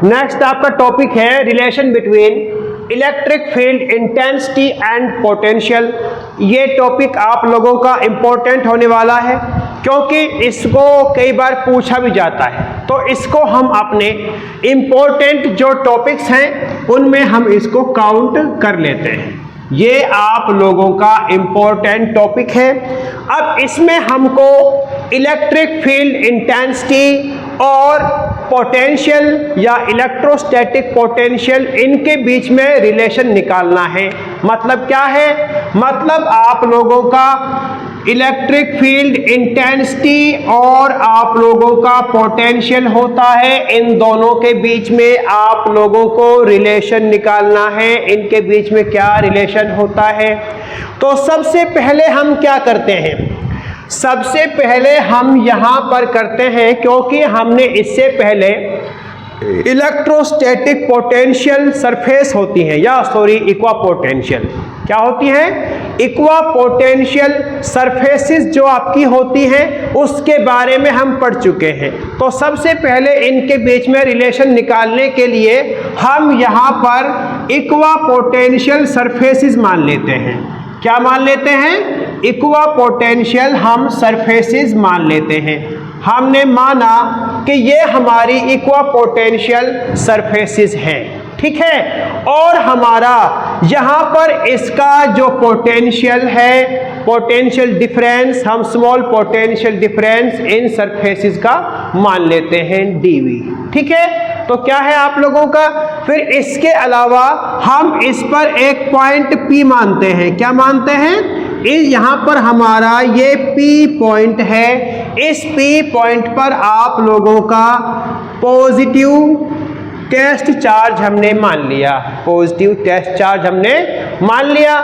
Next आपका topic है relation between electric field intensity and potential. ये टॉपिक आप लोगों का इम्पोर्टेंट होने वाला है क्योंकि इसको कई बार पूछा भी जाता है, तो इसको हम अपने इम्पोर्टेंट जो टॉपिक्स हैं उनमें हम इसको काउंट कर लेते हैं। ये आप लोगों का इम्पोर्टेंट टॉपिक है। अब इसमें हमको इलेक्ट्रिक फील्ड इंटेंसिटी और पोटेंशियल या इलेक्ट्रोस्टैटिक पोटेंशियल इनके बीच में रिलेशन निकालना है। मतलब क्या है? मतलब आप लोगों का इलेक्ट्रिक फील्ड इंटेंसिटी और आप लोगों का पोटेंशियल होता है, इन दोनों के बीच में आप लोगों को रिलेशन निकालना है। इनके बीच में क्या रिलेशन होता है? तो सबसे पहले हम क्या करते हैं? सबसे पहले हम यहाँ पर करते हैं, क्योंकि हमने इससे पहले इलेक्ट्रोस्टैटिक पोटेंशियल सरफेस होती है या इक्वा पोटेंशियल क्या होती है? इक्वा पोटेंशियल सरफेसेस जो आपकी होती हैं उसके बारे में हम पढ़ चुके हैं। तो सबसे पहले इनके बीच में रिलेशन निकालने के लिए हम यहाँ पर इक्वा पोटेंशियल सरफेसेस मान लेते हैं। क्या मान लेते हैं? इक्वा पोटेंशियल हम सरफेसेस मान लेते हैं। हमने माना कि ये हमारी इक्वा पोटेंशियल सरफेसेस हैं, ठीक है। और हमारा यहाँ पर इसका जो पोटेंशियल है, पोटेंशियल डिफरेंस, हम small potential difference in surfaces का मान लेते हैं dV, ठीक है। तो क्या है आप लोगों का? फिर इसके अलावा हम इस पर एक पॉइंट P मानते हैं। क्या मानते हैं? यहाँ पर हमारा ये P पॉइंट है। इस P पॉइंट पर आप लोगों का पॉजिटिव टेस्ट चार्ज हमने मान लिया, पॉजिटिव टेस्ट चार्ज हमने मान लिया।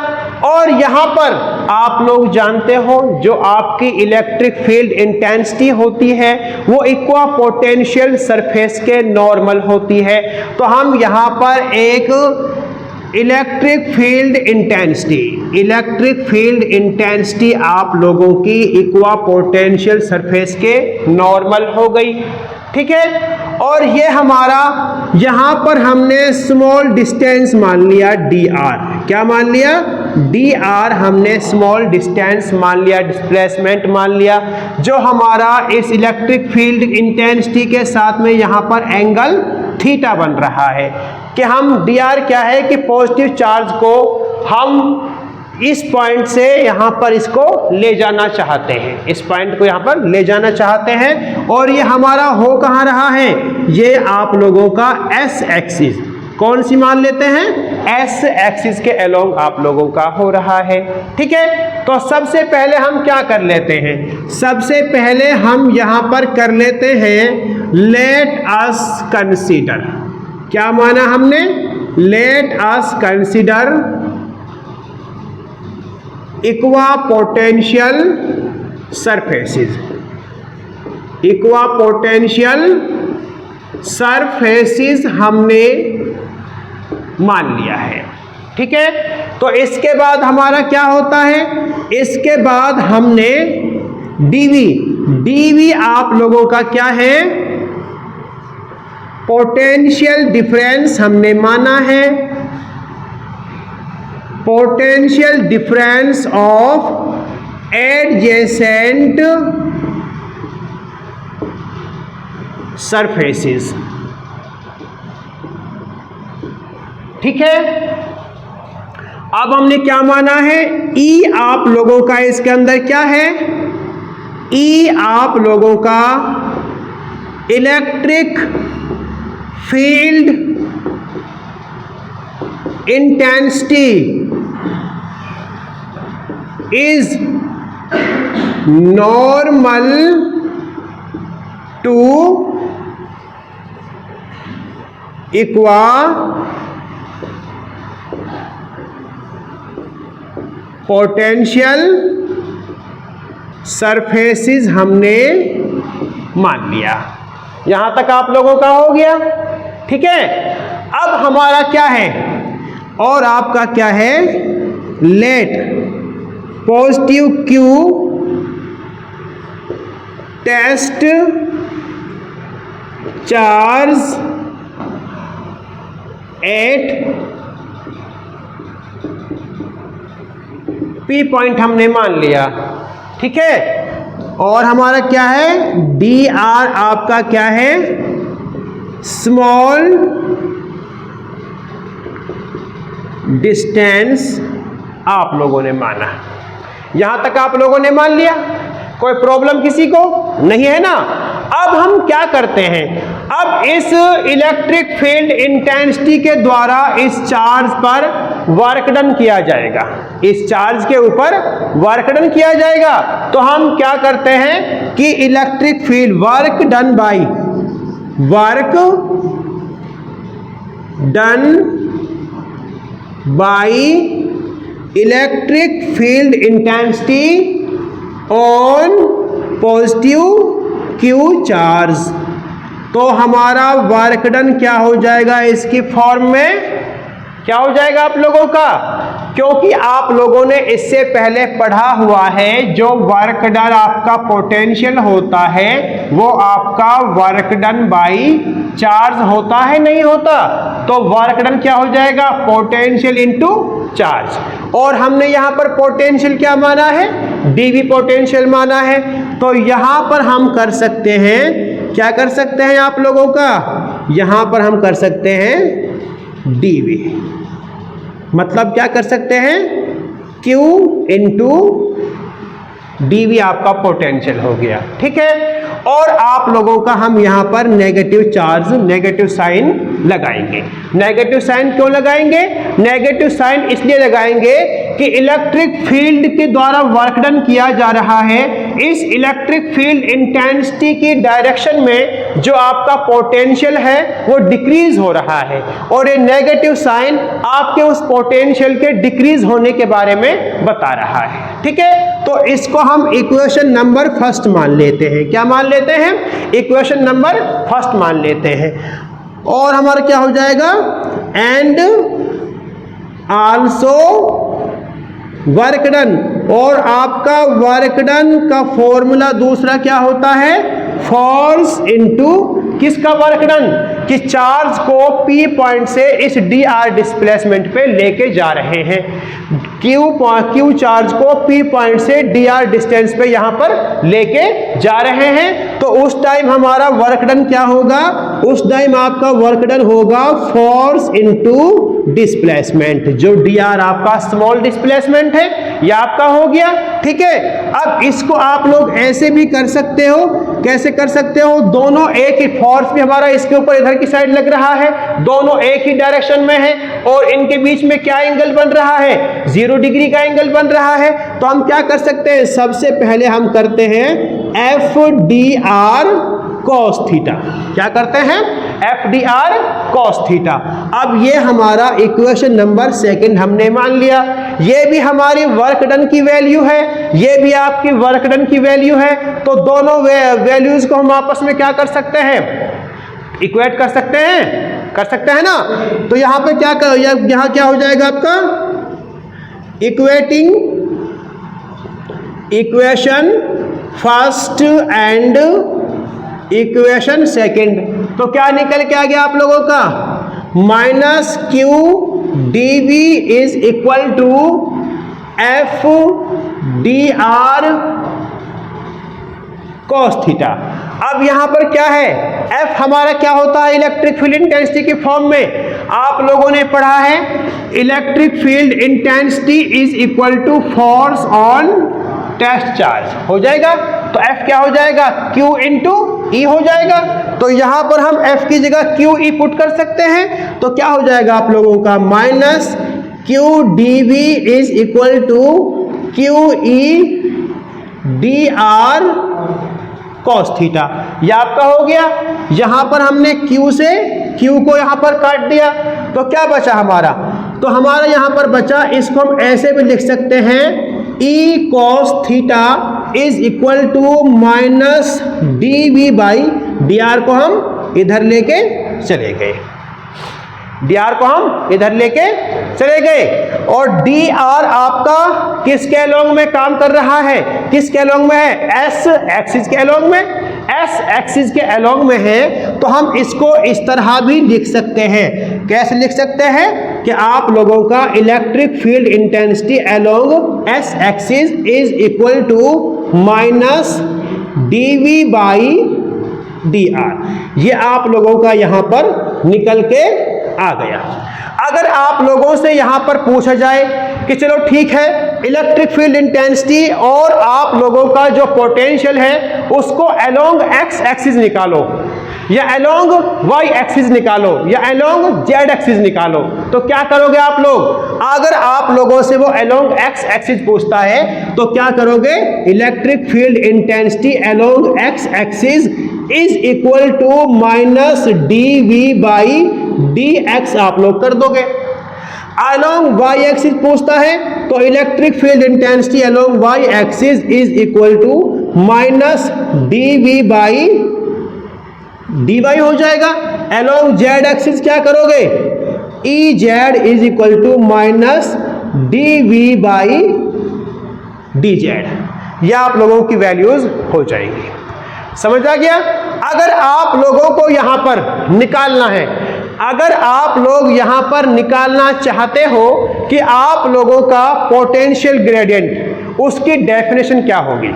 और यहाँ पर आप लोग जानते हो जो आपकी इलेक्ट्रिक फील्ड इंटेंसिटी होती है वो इक्वा पोटेंशियल सरफेस के नॉर्मल होती है। तो हम यहाँ पर एक इलेक्ट्रिक फील्ड इंटेंसिटी आप लोगों की इक्वा पोटेंशियल सरफेस के नॉर्मल हो गई, ठीक है। और ये हमारा यहाँ पर हमने स्मॉल डिस्टेंस मान लिया dr। क्या मान लिया? dr हमने स्मॉल डिस्टेंस मान लिया, डिस्प्लेसमेंट मान लिया, जो हमारा इस इलेक्ट्रिक फील्ड इंटेंसिटी के साथ में यहाँ पर एंगल थीटा बन रहा है। कि हम dr क्या है कि पॉजिटिव चार्ज को हम इस पॉइंट से यहाँ पर इसको ले जाना चाहते हैं, इस पॉइंट को यहाँ पर ले जाना चाहते हैं। और ये हमारा हो कहाँ रहा है? ये आप लोगों का s एक्सिस, कौन सी मान लेते हैं? s एक्सिस के अलोंग आप लोगों का हो रहा है, ठीक है। तो सबसे पहले हम क्या कर लेते हैं? सबसे पहले हम यहाँ पर कर लेते हैं लेट अस कंसीडर। क्या माना हमने? Let us consider इक्वा potential surfaces. इक्वा potential surfaces हमने मान लिया है, ठीक है। तो इसके बाद हमारा क्या होता है? इसके बाद हमने dV आप लोगों का क्या है? पोटेंशियल डिफरेंस हमने माना है, potential difference of adjacent surfaces, ठीक है। अब हमने क्या माना है? E आप लोगों का इसके अंदर क्या है? E आप लोगों का electric field intensity is normal to equa potential surfaces हमने मान लिया। यहां तक आप लोगों का हो गया, ठीक है। अब हमारा क्या है? और आपका क्या है? Let positive Q test charge at P point हमने मान लिया, ठीक है। और हमारा क्या है, डी आर आपका क्या है, स्मॉल डिस्टेंस आप लोगों ने माना। यहां तक आप लोगों ने मान लिया, कोई प्रॉब्लम किसी को नहीं है ना। अब हम क्या करते हैं, अब इस इलेक्ट्रिक फील्ड इंटेंसिटी के द्वारा इस चार्ज पर वर्क डन किया जाएगा, इस चार्ज के ऊपर वर्क डन किया जाएगा। तो हम क्या करते हैं कि electric field work done by electric field intensity on positive Q charge. तो हमारा वर्क डन क्या हो जाएगा, इसकी फॉर्म में क्या हो जाएगा आप लोगों का, क्योंकि आप लोगों ने इससे पहले पढ़ा हुआ है जो वर्क डन आपका पोटेंशियल होता है वो आपका वर्क डन बाई चार्ज होता है, नहीं होता। तो वर्क डन क्या हो जाएगा, पोटेंशियल इनटू चार्ज। और हमने यहां पर पोटेंशियल क्या माना है, डीवी पोटेंशियल माना है। तो यहां पर हम कर सकते हैं, क्या कर सकते हैं आप लोगों का, यहां पर हम कर सकते हैं डीवी, मतलब क्या कर सकते हैं, Q इंटू डीवी आपका पोटेंशियल हो गया, ठीक है। और आप लोगों का हम यहां पर नेगेटिव चार्ज, नेगेटिव साइन लगाएंगे। नेगेटिव साइन क्यों लगाएंगे, नेगेटिव साइन इसलिए लगाएंगे कि इलेक्ट्रिक फील्ड के द्वारा वर्क डन किया जा रहा है, इस इलेक्ट्रिक फील्ड इंटेंसिटी की डायरेक्शन में जो आपका पोटेंशियल है वो डिक्रीज हो रहा है, और ये नेगेटिव साइन आपके उस पोटेंशियल के डिक्रीज होने के बारे में बता रहा है, ठीक है। तो इसको हम इक्वेशन नंबर फर्स्ट मान लेते हैं, क्या मान लेते हैं, इक्वेशन नंबर फर्स्ट मान लेते हैं। और हमारा क्या हो जाएगा, एंड आल्सो वर्क डन, और आपका वर्क डन का फॉर्मूला दूसरा क्या होता है, फोर्स इनटू किसका वर्क डन, कि चार्ज को P पॉइंट से इस dr डिस्प्लेसमेंट पे लेके जा रहे हैं, Q चार्ज को P पॉइंट से dr डिस्टेंस पे यहां पर लेके जा रहे हैं। तो उस टाइम हमारा वर्क डन क्या होगा, उस टाइम आपका वर्क डन होगा फोर्स इनटू डिस्प्लेसमेंट, जो dr आपका स्मॉल डिस्प्लेसमेंट है ये आपका हो गया, ठीक है। अब इसको आप लोग ऐसे भी कर सकते हो, कैसे कर सकते हो, दोनों एक ही, फोर्स भी हमारा इसके ऊपर इधर की साइड लग रहा है, दोनों एक ही डायरेक्शन में है, और इनके बीच में क्या एंगल बन रहा है, 0 डिग्री का एंगल बन रहा है। तो हम क्या कर सकते हैं, सबसे पहले हम करते हैं FDR cos थीटा, क्या करते हैं, FDR cos थीटा। अब ये हमारा इक्वेशन नंबर सेकंड हमने मान लिया, ये भी हमारी वर्क डन की वैल्यू है, ये भी आपकी वर्क डन की वैल्यू है। तो दोनों वैल्यूज को हम आपस में क्या कर सकते हैं, इक्वेट कर सकते हैं ना। तो यहां पे क्या कर, यहां क्या हो जाएगा आपका, equating equation first and equation second. तो क्या निकल के आ गया आप लोगों का, minus Q dV is equal to FDR cos theta. अब यहां पर क्या है, F हमारा क्या होता है, इलेक्ट्रिक फील्ड इंटेंसिटी की फॉर्म में आप लोगों ने पढ़ा है, electric field intensity is equal to force on test charge हो जाएगा। तो F क्या हो जाएगा, Q इंटू E हो जाएगा। तो यहां पर हम F की जगह QE पुट कर सकते हैं। तो क्या हो जाएगा आप लोगों का, minus Q dV is equal to QE dr cos theta, ये आपका हो गया। यहां पर हमने Q से Q को यहां पर काट दिया, तो क्या बचा हमारा, तो हमारा यहां पर बचा, इसको हम ऐसे भी लिख सकते हैं, E cos theta is equal to minus dV by dr को हम इधर लेके चले गए, dr को हम इधर लेके चले गए। और dr आपका किसके अलोंग में काम कर रहा है, किसके अलोंग में है, s एक्सिस के अलोंग में, एस एक्सिस के अलोंग में है तो हम इसको इस तरह भी लिख सकते हैं। कैसे लिख सकते हैं कि आप लोगों का electric field intensity along S axis is equal to minus dV by dr। ये आप लोगों का यहां पर निकल के आ गया। अगर आप लोगों से यहां पर पूछा जाए कि चलो ठीक है, इलेक्ट्रिक फील्ड इंटेंसिटी और आप लोगों का जो पोटेंशियल है उसको अलोंग एक्स एक्सिस निकालो या अलोंग वाई एक्सिस निकालो या अलोंग जेड एक्सिस निकालो, तो क्या करोगे आप लोग? अगर आप लोगों से वो अलोंग एक्स एक्सिस पूछता है तो क्या करोगे? Electric field intensity along x axis is equal to minus dV by dx आप लोग कर दोगे। अलोंग y एक्सिस पूछता है तो electric field intensity along y axis is equal to minus dV by dy हो जाएगा। अलोंग z एक्सिस क्या करोगे? Ez is equal to minus dV by dz। यह आप लोगों की वैल्यूज हो जाएंगी। समझ आ गया? अगर आप लोगों को यहां पर निकालना है, अगर आप लोग यहां पर निकालना चाहते हो कि आप लोगों का पोटेंशियल ग्रेडियंट, उसकी डेफिनेशन क्या होगी,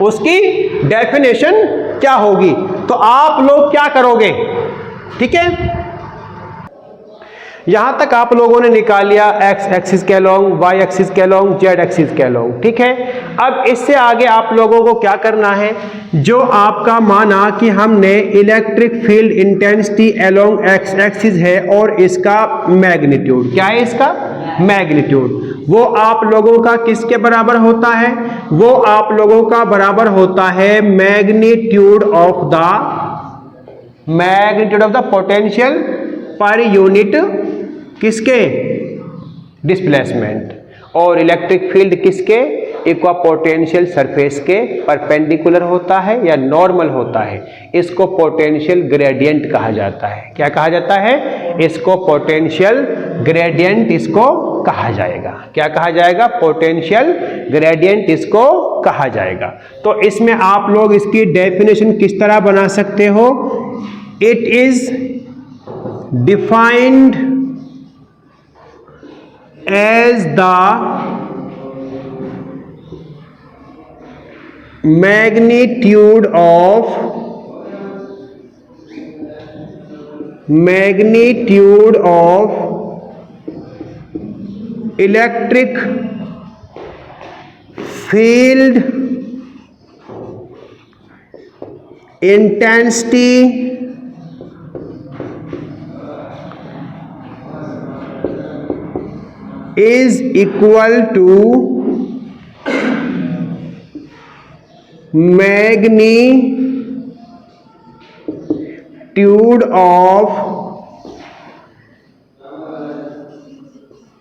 उसकी डेफिनेशन क्या होगी, तो आप लोग क्या करोगे? ठीक है, यहां तक आप लोगों ने निकाल लिया एक्स एक्सिस के अलोंग, वाई एक्सिस के अलोंग, जेड एक्सिस के अलोंग। ठीक है, अब इससे आगे आप लोगों को क्या करना है? जो आपका माना कि हमने electric field intensity along x axis है और इसका मैग्नीट्यूड क्या है, इसका मैग्नीट्यूड, वो आप लोगों का किसके बराबर होता है? वो आप लोगों का बराबर होता है magnitude of the potential per unit किसके? डिस्प्लेसमेंट। और इलेक्ट्रिक फील्ड किसके? इक्वापोटेंशियल सरफेस के परपेंडिकुलर होता है या नॉर्मल होता है। इसको पोटेंशियल ग्रेडियंट कहा जाता है। क्या कहा जाता है? इसको पोटेंशियल ग्रेडियंट इसको कहा जाएगा। क्या कहा जाएगा? पोटेंशियल ग्रेडियंट इसको कहा जाएगा। तो इसमें आप लोग इसकी डेफिनेशन किस तरह बना सकते हो? It is defined as the magnitude of electric field intensity is equal to magnitude of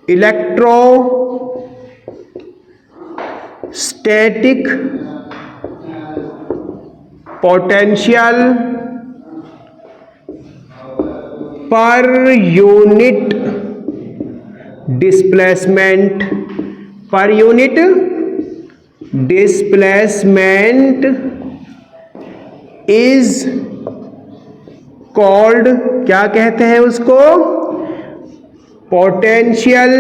electrostatic potential per unit displacement is called, क्या कहते हैं उसको? पोटेंशियल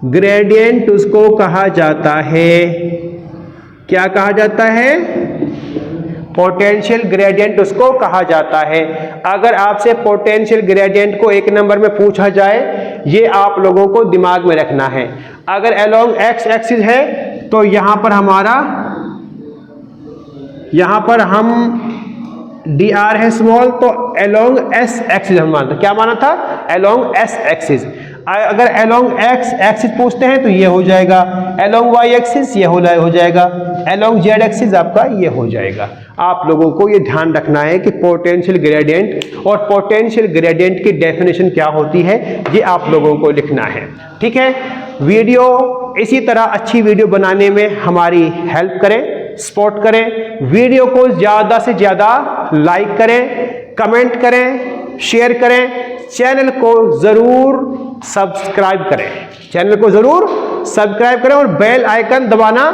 ग्रेडियंट उसको कहा जाता है। क्या कहा जाता है? पोटेंशियल ग्रेडियंट उसको कहा जाता है। अगर आपसे पोटेंशियल ग्रेडियंट को एक नंबर में पूछा जाए, ये आप लोगों को दिमाग में रखना है। अगर अलोंग एक्स एक्सिस है तो यहां पर हमारा, यहां पर हम dr है स्मॉल, तो अलोंग एस एक्सिस हम मानते। क्या माना था? Along S axis. अगर अलोंग एक्स एक्सिस पूछते हैं तो ये हो जाएगा, अलोंग वाई एक्सिस ये हो जाएगा, अलोंग जेड एक्सिस आपका ये हो जाएगा। आप लोगों को ये ध्यान रखना है कि पोटेंशियल ग्रेडियंट और पोटेंशियल ग्रेडियंट की डेफिनेशन क्या होती है, ये आप लोगों को लिखना है। ठीक है, वीडियो इसी तरह अच्छी वीडियो बनाने में हमारी हेल्प करें, सपोर्ट करें। वीडियो को ज़्यादा से ज़्यादा लाइक करें, कमेंट करें, शेयर करें। चैनल को ज़रूर सब्सक्राइब करें, चैनल को ज़रूर सब्सक्राइब करें और बेल आइकन दबाना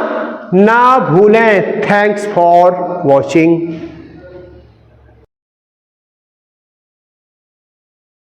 ना भूलें। Thanks for watching.